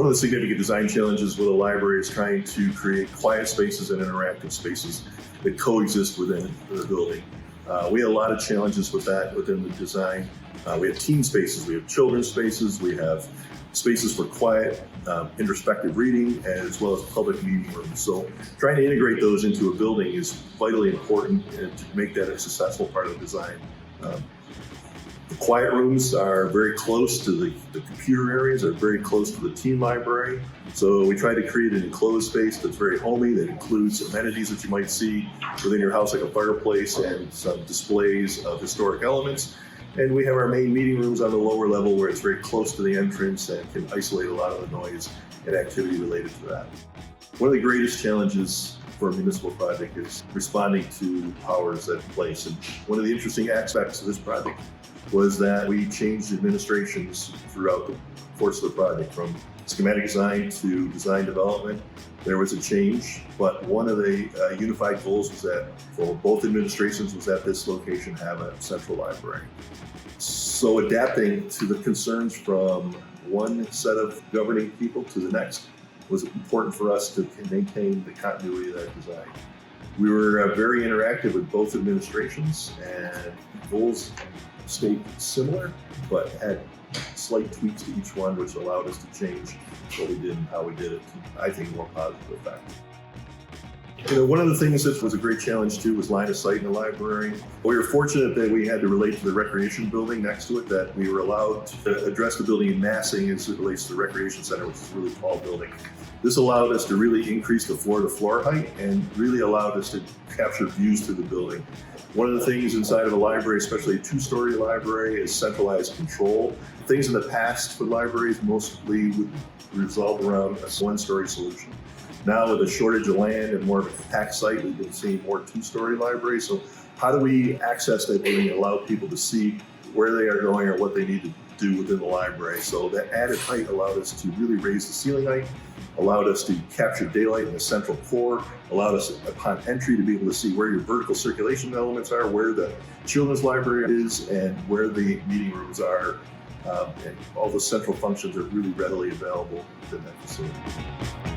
One of the significant design challenges with a library is trying to create quiet spaces and interactive spaces that coexist within the building. We had a lot of challenges with that within the design. We have teen spaces, we have children's spaces, we have spaces for quiet, introspective reading, as well as public meeting rooms. So trying to integrate those into a building is vitally important to make that a successful part of the design. The quiet rooms are very close to the computer areas, are very close to the teen library. So we try to create an enclosed space that's very homey, that includes amenities that you might see within your house, like a fireplace and some displays of historic elements. And we have our main meeting rooms on the lower level where it's very close to the entrance and can isolate a lot of the noise and activity related to that. One of the greatest challenges for a municipal project is responding to powers that place. And one of the interesting aspects of this project was that we changed administrations throughout the course of the project, from schematic design to design development. There was a change, but one of the unified goals was that for both administrations was that this location have a central library. So adapting to the concerns from one set of governing people to the next was important for us to maintain the continuity of that design. We were very interactive with both administrations, and goals stayed similar, but had slight tweaks to each one, which allowed us to change what we did and how we did it to, I think, more positive effect. One of the things that was a great challenge too was line of sight in the library. We were fortunate that we had to relate to the recreation building next to it, that we were allowed to address the building in massing as it relates to the recreation center, which is a really tall building. This allowed us to really increase the floor-to-floor height and really allowed us to capture views to the building. One of the things inside of a library, especially a two-story library, is centralized control. Things in the past with libraries mostly would resolve around a one-story solution. Now with a shortage of land and more of a compact site, we've been seeing more two-story libraries. So how do we access that building and allow people to see where they are going or what they need to do within the library? So that added height allowed us to really raise the ceiling height, allowed us to capture daylight in the central core, allowed us upon entry to be able to see where your vertical circulation elements are, where the children's library is, and where the meeting rooms are. And all the central functions are really readily available within that facility.